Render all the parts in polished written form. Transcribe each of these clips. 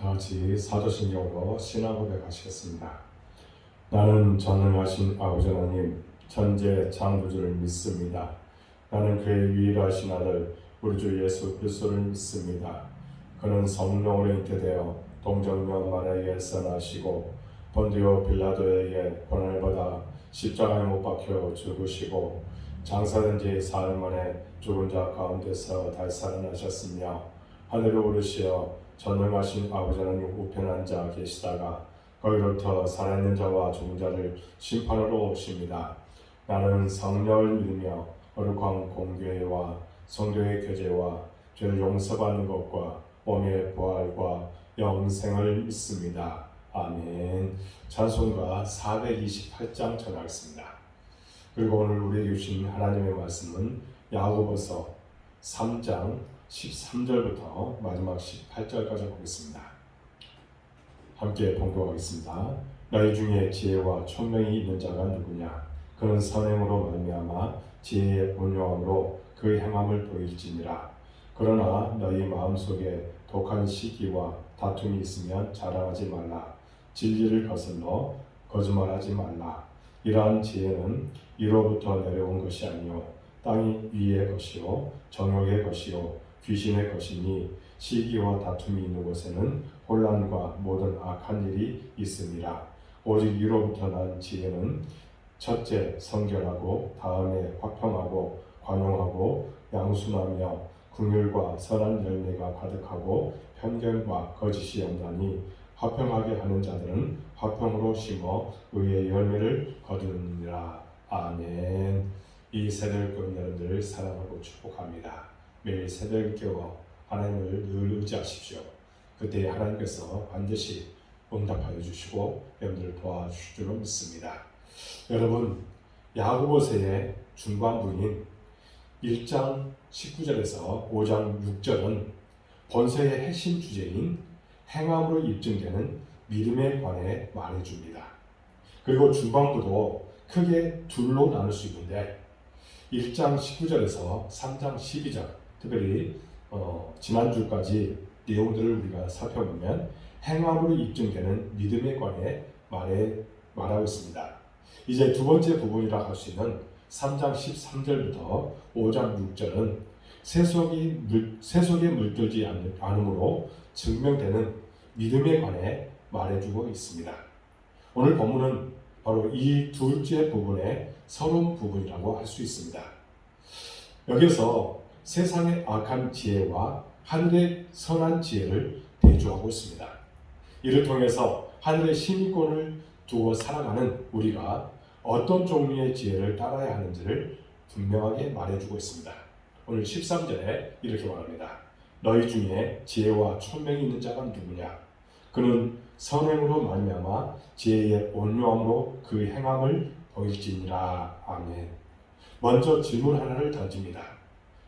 다 같이 사도신경으로 신앙 고백하시겠습니다. 나는 전능하신 아버지 하나님 천재 창조주를 믿습니다. 나는 그의 유일하신 아들 우리 주 예수 그리스도를 믿습니다. 그는 성령으로 잉태되어 동정녀 마리아에게서 나시고 본디오 빌라도에게 고난을 받아 십자가에 못 박혀 죽으시고 장사된 지 사흘 만에 죽은 자 가운데서 다시 살아나셨으며 하늘에 오르시어 전능하신 아버지 하나님 우편에 앉아 계시다가 거기로부터 살아있는 자와 죽은 자를 심판하러 오십니다. 나는 성령을 믿으며 거룩한 공교회와 성도의 교제와 죄를 용서받는 것과 몸의 부활과 영생을 믿습니다. 아멘. 찬송가 428장 전하겠습니다. 그리고 오늘 우리에게 주신 하나님의 말씀은 야고보서 3장 13절부터 마지막 18절까지 보겠습니다. 함께 봉독하겠습니다. 너희 중에 지혜와 총명이 있는 자가 누구냐? 그는 선행으로 말미암아 지혜의 온유함으로 그 행함을 보일지니라. 그러나 너희 마음속에 독한 시기와 다툼이 있으면 자랑하지 말라. 진리를 거슬러 거짓말하지 말라. 이러한 지혜는 이로부터 내려온 것이 아니요 땅 위의 것이요 정욕의 것이요 귀신의 것이니 시기와 다툼이 있는 곳에는 혼란과 모든 악한 일이 있음이라. 오직 이로부터 난 지혜는 첫째 성결하고 다음에 화평하고 관용하고 양순하며 긍휼과 선한 열매가 가득하고 편견과 거짓이 없나니 화평하게 하는 자들은 화평으로 심어 의의 열매를 거두느니라. 아멘. 이 새벽교회 여러분들을 사랑하고 축복합니다. 매일 새벽에 깨워 하나님을 늘 의지하십시오. 그때 하나님께서 반드시 응답하여 주시고 여러분들을 도와주실 줄로 믿습니다. 여러분, 야고보서의 중반부인 1장 19절에서 5장 6절은 본서의 핵심 주제인 행함으로 입증되는 믿음에 관해 말해줍니다. 그리고 중반부도 크게 둘로 나눌 수 있는데 1장 19절에서 3장 12절 특별히 지난주까지 내용들을 우리가 살펴보면 행함으로 입증되는 믿음에 관해 말하고 있습니다. 이제 두 번째 부분이라 할 수 있는 3장 13절부터 5장 6절은 세속에 물들지 않음으로 증명되는 믿음에 관해 말해주고 있습니다. 오늘 본문은 바로 이 둘째 부분의 서론 부분이라고 할 수 있습니다. 여기서 세상의 악한 지혜와 하늘의 선한 지혜를 대조하고 있습니다. 이를 통해서 하늘의 심의권을 두고 살아가는 우리가 어떤 종류의 지혜를 따라야 하는지를 분명하게 말해주고 있습니다. 오늘 13절에 이렇게 말합니다. 너희 중에 지혜와 총명이 있는 자가 누구냐? 그는 선행으로 말미암아 지혜의 온유함으로 그 행함을 보일지니라. 아멘. 먼저 질문 하나를 던집니다.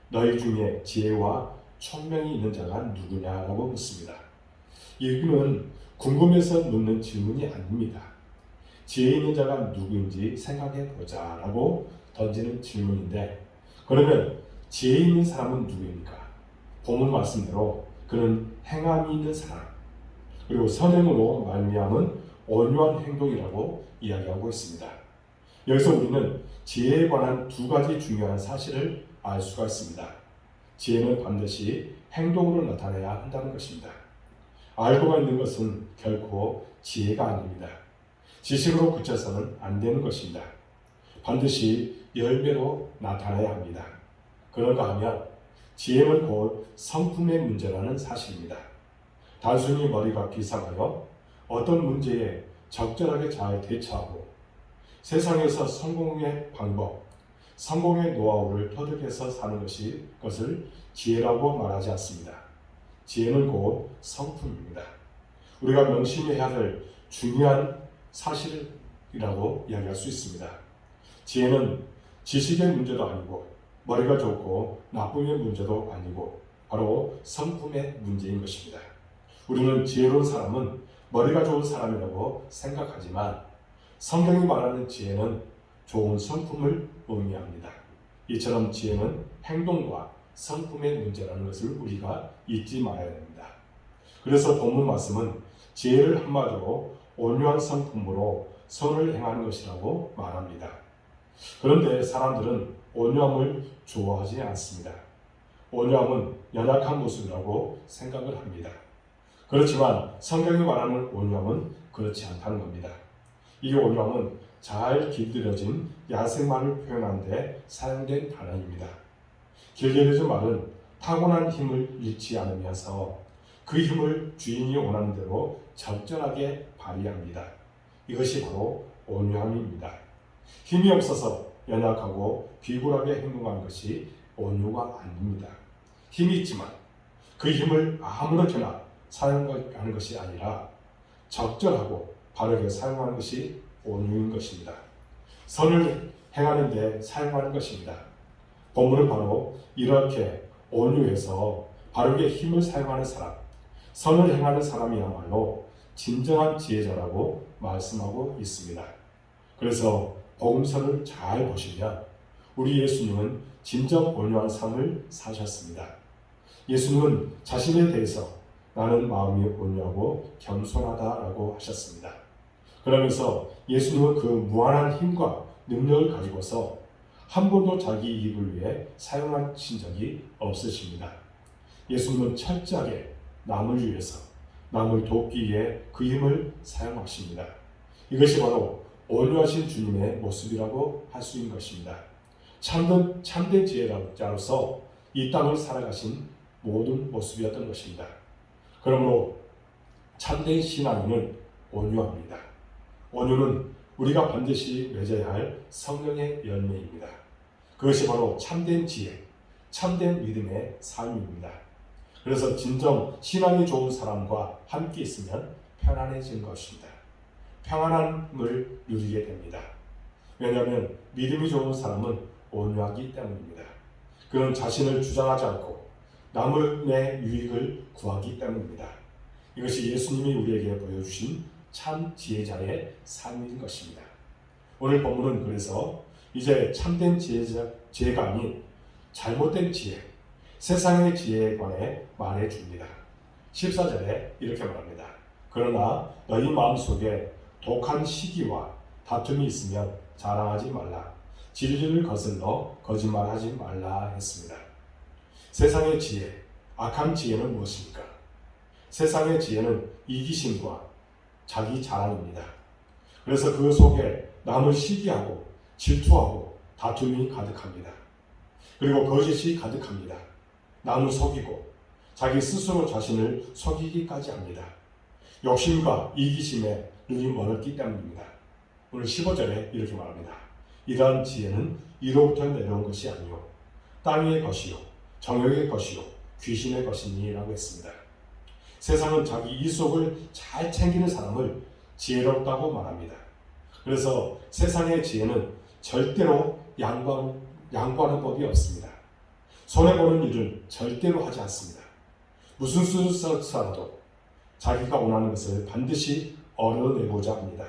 너희 중에 지혜와 총명이 있는 자가 누구냐라고 묻습니다. 이는 궁금해서 묻는 질문이 아닙니다. 지혜 있는 자가 누구인지 생각해 보자라고 던지는 질문인데, 그러면 지혜 있는 사람은 누구입니까? 본문 말씀대로 그는 행함이 있는 사람, 그리고 선행으로 말미암은 온유한 행동이라고 이야기하고 있습니다. 여기서 우리는 지혜에 관한 두 가지 중요한 사실을 알 수가 있습니다. 지혜는 반드시 행동으로 나타내야 한다는 것입니다. 알고만 있는 것은 결코 지혜가 아닙니다. 지식으로 그쳐서는 안 되는 것입니다. 반드시 열매로 나타나야 합니다. 그런가 하면 지혜는 곧 성품의 문제라는 사실입니다. 단순히 머리가 비상하여 어떤 문제에 적절하게 잘 대처하고 세상에서 성공의 방법, 성공의 노하우를 터득해서 사는 것을 지혜라고 말하지 않습니다. 지혜는 곧 성품입니다. 우리가 명심해야 할 중요한 사실이라고 이야기할 수 있습니다. 지혜는 지식의 문제도 아니고 머리가 좋고 나쁨의 문제도 아니고 바로 성품의 문제인 것입니다. 우리는 지혜로운 사람은 머리가 좋은 사람이라고 생각하지만 성경이 말하는 지혜는 좋은 성품을 의미합니다. 이처럼 지혜는 행동과 성품의 문제라는 것을 우리가 잊지 말아야 됩니다. 그래서 본문 말씀은 지혜를 한마디로 온유한 성품으로 선을 행하는 것이라고 말합니다. 그런데 사람들은 온유함을 좋아하지 않습니다. 온유함은 연약한 모습이라고 생각을 합니다. 그렇지만 성경이 말하는 온유함은 그렇지 않다는 겁니다. 이 온유함은 잘 길들여진 야생마를 표현하는 데 사용된 단어입니다. 길들여진 말은 타고난 힘을 잃지 않으면서 그 힘을 주인이 원하는 대로 적절하게 발휘합니다. 이것이 바로 온유함입니다. 힘이 없어서 연약하고 비굴하게 행동하는 것이 온유가 아닙니다. 힘이 있지만 그 힘을 아무렇게나 사용하는 것이 아니라 적절하고 바르게 사용하는 것이 온유인 것입니다. 선을 행하는 데 사용하는 것입니다. 본문은 바로 이렇게 온유해서 바르게 힘을 사용하는 사람, 선을 행하는 사람이야말로 진정한 지혜자라고 말씀하고 있습니다. 그래서 복음서를 잘 보시면 우리 예수님은 진정 온유한 삶을 사셨습니다. 예수님은 자신에 대해서 나는 마음이 온유하고 겸손하다라고 하셨습니다. 그러면서 예수님은 그 무한한 힘과 능력을 가지고서 한 번도 자기 이익을 위해 사용하신 적이 없으십니다. 예수님은 철저하게 남을 위해서, 남을 돕기 위해 그 힘을 사용하십니다. 이것이 바로 온유하신 주님의 모습이라고 할 수 있는 것입니다. 참된 지혜자로서 이 땅을 살아가신 모든 모습이었던 것입니다. 그러므로 참된 신앙인은 온유합니다. 온유는 우리가 반드시 맺어야 할 성령의 열매입니다. 그것이 바로 참된 지혜, 참된 믿음의 삶입니다. 그래서 진정 신앙이 좋은 사람과 함께 있으면 편안해진 것입니다. 평안함을 누리게 됩니다. 왜냐하면 믿음이 좋은 사람은 온유하기 때문입니다. 그는 자신을 주장하지 않고 남의 유익을 구하기 때문입니다. 이것이 예수님이 우리에게 보여주신 참 지혜자의 삶인 것입니다. 오늘 본문은 그래서 이제 참된 지혜가 아닌 잘못된 지혜, 세상의 지혜에 관해 말해줍니다. 14절에 이렇게 말합니다. 그러나 너희 마음속에 독한 시기와 다툼이 있으면 자랑하지 말라. 진리를 거슬러 거짓말하지 말라 했습니다. 세상의 지혜, 악한 지혜는 무엇입니까? 세상의 지혜는 이기심과 자기 자랑입니다. 그래서 그 속에 남을 시기하고 질투하고 다툼이 가득합니다. 그리고 거짓이 가득합니다. 남을 속이고 자기 스스로 자신을 속이기까지 합니다. 욕심과 이기심에 눈이 멀었기 때문입니다. 오늘 15절에 이렇게 말합니다. 이러한 지혜는 이로부터 내려온 것이 아니요 땅의 것이요 정욕의 것이요 귀신의 것이니 라고 했습니다. 세상은 자기 이속을 잘 챙기는 사람을 지혜롭다고 말합니다. 그래서 세상의 지혜는 절대로 양보하는 법이 없습니다. 손해보는 일을 절대로 하지 않습니다. 무슨 수를 써서라도 자기가 원하는 것을 반드시 얻어내고자 합니다.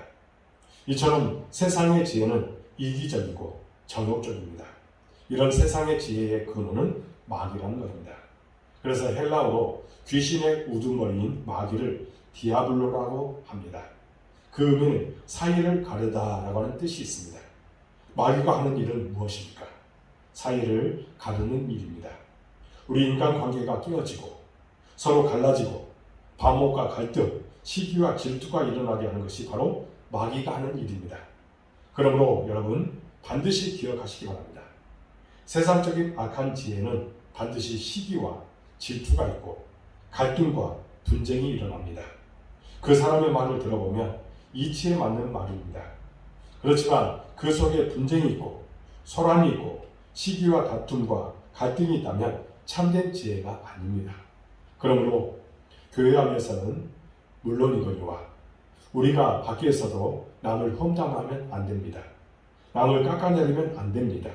이처럼 세상의 지혜는 이기적이고 정욕적입니다. 이런 세상의 지혜의 근원은 마귀라는 것입니다. 그래서 헬라어로 귀신의 우두머리인 마귀를 디아블로라고 합니다. 그 의미는 사이를 가르다라고 하는 뜻이 있습니다. 마귀가 하는 일은 무엇입니까? 사이를 가르는 일입니다. 우리 인간 관계가 깨어지고 서로 갈라지고 반목과 갈등, 시기와 질투가 일어나게 하는 것이 바로 마귀가 하는 일입니다. 그러므로 여러분 반드시 기억하시기 바랍니다. 세상적인 악한 지혜는 반드시 시기와 질투가 있고 갈등과 분쟁이 일어납니다. 그 사람의 말을 들어보면 이치에 맞는 말입니다. 그렇지만 그 속에 분쟁이 있고 소란이 있고 시기와 다툼과 갈등이 있다면 참된 지혜가 아닙니다. 그러므로 교회 안에서는 물론이거니와 우리가 밖에서도 남을 험담하면 안 됩니다. 남을 깎아내리면 안 됩니다.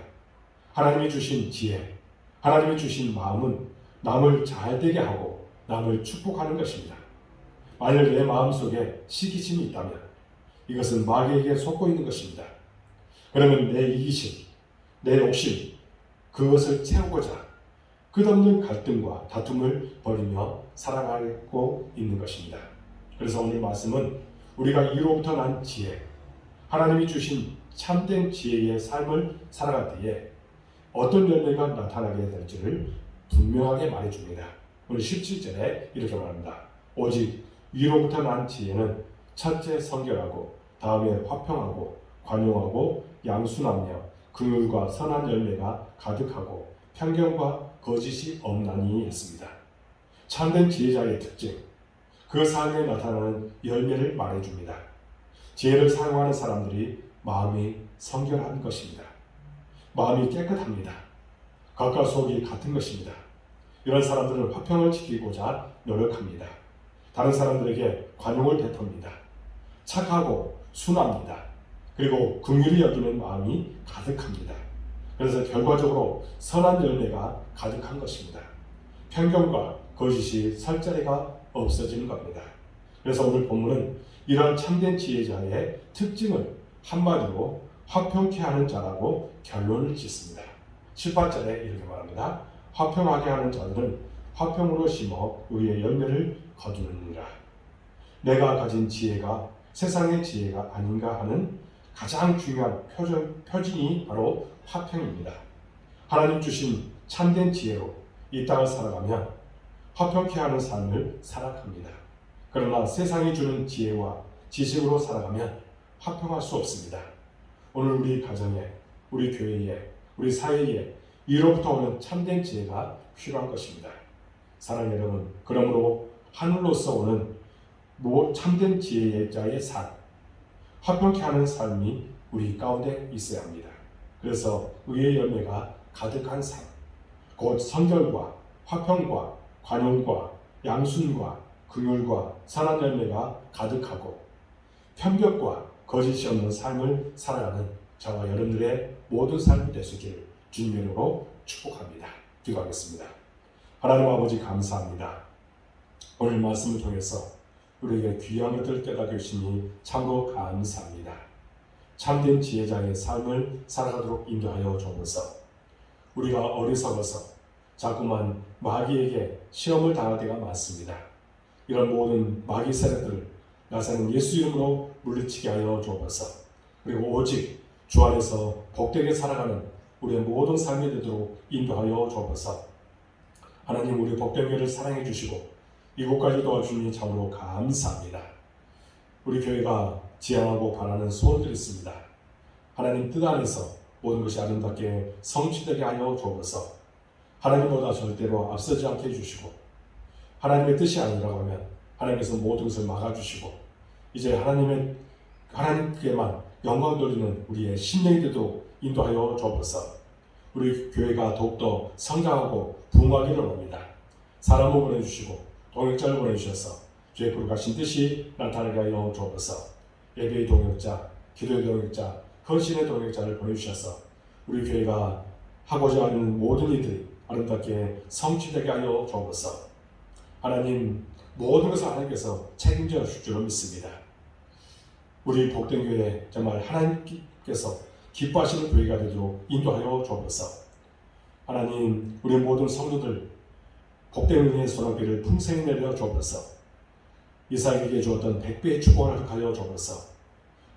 하나님이 주신 지혜, 하나님이 주신 마음은 남을 잘되게 하고 남을 축복하는 것입니다. 만약 내 마음속에 시기심이 있다면 이것은 마귀에게 속고 있는 것입니다. 그러면 내 이기심, 내 욕심, 그것을 채우고자 끝없는 갈등과 다툼을 벌이며 살아가고 있는 것입니다. 그래서 오늘 말씀은 우리가 이로부터 난 지혜, 하나님이 주신 참된 지혜의 삶을 살아갈 때에 어떤 열매가 나타나게 될지를 분명하게 말해줍니다. 오늘 17절에 이렇게 말합니다. 오직 위로부터 난 지혜는 첫째 성결하고 다음에 화평하고 관용하고 양순하며 긍휼과 선한 열매가 가득하고 편견과 거짓이 없나니 했습니다. 참된 지혜자의 특징, 그 삶에 나타나는 열매를 말해줍니다. 지혜를 사용하는 사람들이 마음이 성결한 것입니다. 마음이 깨끗합니다. 겉과 속이 같은 것입니다. 이런 사람들은 화평을 지키고자 노력합니다. 다른 사람들에게 관용을 베풉니다. 착하고 순합니다. 그리고 긍휼히 여기는 마음이 가득합니다. 그래서 결과적으로 선한 열매가 가득한 것입니다. 편견과 거짓이 설 자리가 없어지는 겁니다. 그래서 오늘 본문은 이러한 참된 지혜자의 특징을 한마디로 화평케 하는 자라고 결론을 짓습니다. 18절에 이렇게 말합니다. 화평하게 하는 자들은 화평으로 심어 의의 열매를 거두느니라. 내가 가진 지혜가 세상의 지혜가 아닌가 하는 가장 중요한 표징이 바로 화평입니다. 하나님 주신 참된 지혜로 이 땅을 살아가면 화평케 하는 삶을 살아갑니다. 그러나 세상이 주는 지혜와 지식으로 살아가면 화평할 수 없습니다. 오늘 우리 가정에, 우리 교회에, 우리 사회에 이로부터 오는 참된 지혜가 필요한 것입니다. 사랑하는 여러분, 그러므로 하늘로서 오는 참된 지혜자의 삶, 화평케 하는 삶이 우리 가운데 있어야 합니다. 그래서 의의 열매가 가득한 삶, 곧 성결과 화평과 관용과 양순과 긍휼과 선한 열매가 가득하고 편견과 거짓이 없는 삶을 살아가는 저와 여러분들의 모든 삶이 되시기를 주님의 이름으로 축복합니다. 기도하겠습니다. 하나님 아버지 감사합니다. 오늘 말씀을 통해서 우리에게 귀한 것들을 깨닫게 주시니 참으로 감사합니다. 참된 지혜자의 삶을 살아가도록 인도하여 주옵소서. 우리가 어리석어서 자꾸만 마귀에게 시험을 당할 때가 많습니다. 이런 모든 마귀 세력들을 나사는 예수 이름으로 물리치게 하여 주옵소서. 그리고 오직 주 안에서 복되게 살아가는 우리의 모든 삶이 되도록 인도하여 주옵소서. 하나님, 우리 복된 교회를 사랑해 주시고 이곳까지 도와주니 참으로 감사합니다. 우리 교회가 지향하고 바라는 소원들이 있습니다. 하나님 뜻 안에서 모든 것이 아름답게 성취되게 하여 주옵소서. 하나님보다 절대로 앞서지 않게 해주시고 하나님의 뜻이 아니라고 하면 하나님께서 모든 것을 막아주시고 이제 하나님께만 영광 돌리는 우리의 심령이 되도록 인도하여 주옵소서. 우리 교회가 더욱더 성장하고 부흥하기를 원합니다. 사람을 보내주시고 동역자를 보내주셔서 주의 거룩하신 뜻이 나타나게 하여 주옵소서. 예배의 동역자, 기도의 동역자, 헌신의 동역자를 보내주셔서 우리 교회가 하고자 하는 모든 일들이 아름답게 성취되게 하여 주옵소서. 하나님, 모든 것을 하나님께서 책임져 주실 줄 믿습니다. 우리 복된 교회 정말 하나님께서 기뻐하시는 교회가 되도록 인도하여 주옵소서. 하나님, 우리 모든 성도들 복된 은혜의 소나기를 풍성히 내려 주옵소서. 이삭에게 주었던 100배의 축복을 하여 주옵소서.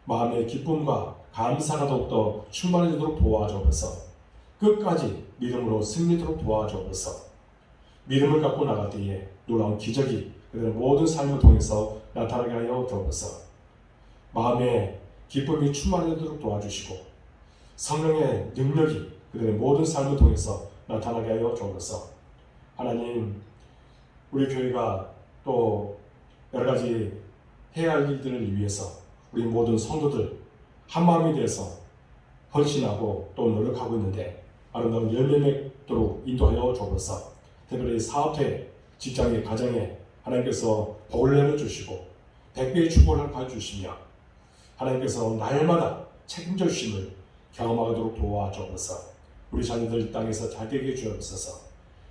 마음의 기쁨과 감사가 더욱더 충만해지도록 도와주옵소서. 끝까지 믿음으로 승리토록 도와주옵소서. 믿음을 갖고 나갈 때에 놀라운 기적이 그들의 모든 삶을 통해서 나타나게 하여 주옵소서. 마음에 기쁨이 충만해지도록 도와주시고 성령의 능력이 그들의 모든 삶을 통해서 나타나게 하여 주옵소서. 하나님, 우리 교회가 또 여러 가지 해야 할 일들을 위해서 우리 모든 성도들 한마음이 되어서 헌신하고 또 노력하고 있는데 아름다운 열매 맺도록 인도하여 주옵소서. 특별히 사업에, 직장에, 가정에 하나님께서 복을 내려주시고 100배의 축복을 가져주시며 하나님께서 날마다 책임져 주심을 경험하도록 도와주옵소서. 우리 자녀들 땅에서 잘 되게 주옵소서.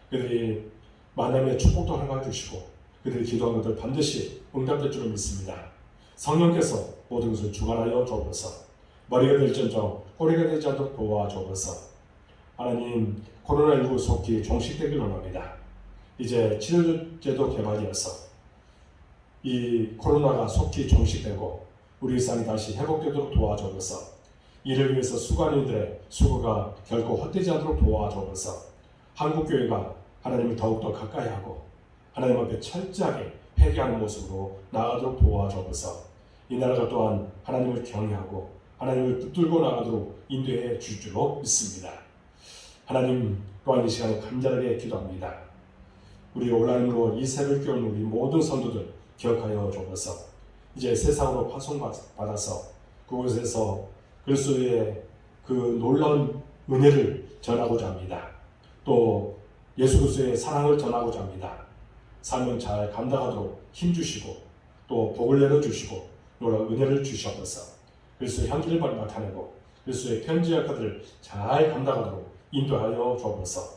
그들이 만남의 축복도 허락해 주시고 그들이 기도한 것들 반드시 응답될 줄을 믿습니다. 성령께서 모든 것을 주관하여 주옵소서. 머리가 될지언정 꼬리가 되지 않도록 도와주옵소서. 하나님, 코로나19 속히 종식되기를 원합니다. 이제 치료제도 개발이어서 이 코로나가 속히 종식되고 우리 일상이 다시 회복되도록 도와줘서 이를 위해서 수고하는 이들의 수고가 결코 헛되지 않도록 도와줘서 한국교회가 하나님을 더욱더 가까이 하고 하나님 앞에 철저하게 회개하는 모습으로 나아가도록 도와줘서 이 나라가 또한 하나님을 경외하고 하나님을 붙들고 나가도록 인도해 줄 줄로 믿습니다. 하나님 또한 이 시간에 간절하게 기도합니다. 우리 온라인으로 이 새벽에 온 우리 모든 성도들 기억하여 주옵소서. 이제 세상으로 파송받아서 그곳에서 그리스도의 그 놀라운 은혜를 전하고자 합니다. 또 예수 그리스도의 사랑을 전하고자 합니다. 삶은 잘 감당하도록 힘주시고 또 복을 내려주시고 놀라운 은혜를 주시옵소서. 그리스도의 향기를 나타내고 그리스도의 편지 역할을 잘 감당하도록 인도하여 주옵소서.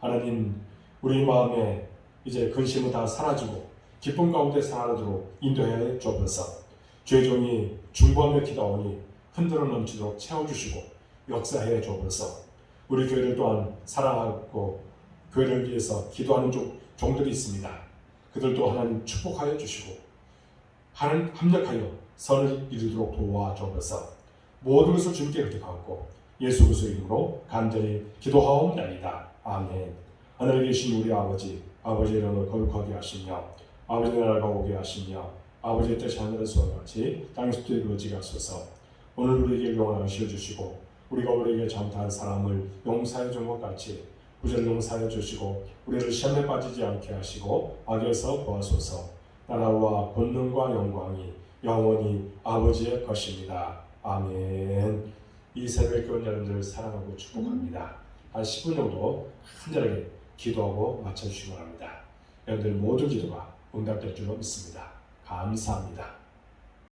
하나님 우리 마음에 이제 근심은 다 사라지고 기쁨 가운데 살아가도록 인도해 주옵소서. 주의 종이 중보하며 기도하오니 흔들어 넘치도록 채워주시고 역사해 주옵소서. 우리 교회를 또한 사랑하고 교회를 위해서 기도하는 종들이 있습니다. 그들도 하나님 축복하여 주시고 하나님 합력하여 선을 이루도록 도와주옵소서. 모든 것을 주님께 의탁하고 예수 그리스도의 이름으로 간절히 기도하옵나이다. 아멘. 하늘에 계신 우리 아버지의 이름을 거룩하게 하시며 아버지의 나라가 오게 하시며 아버지의 뜻이 하늘에서 같이 땅에서도 이루어지게 하소서. 오늘 우리에게 용을 씌워주시고 우리가 우리에게 잘못한 사람을 용서해 준 것 같이 우리를 용서해 주시고 우리를 시험에 빠지지 않게 하시고 악에서 구하소서. 나라와 권능과 영광이 영원히 아버지의 것입니다. 아멘. 이 새벽 교회 여러분들 사랑하고 축복합니다. 한 10분 정도 간절하게 기도하고 마쳐주시기 바랍니다. 여러분들 모든 기도가 응답될 줄로 믿습니다. 감사합니다.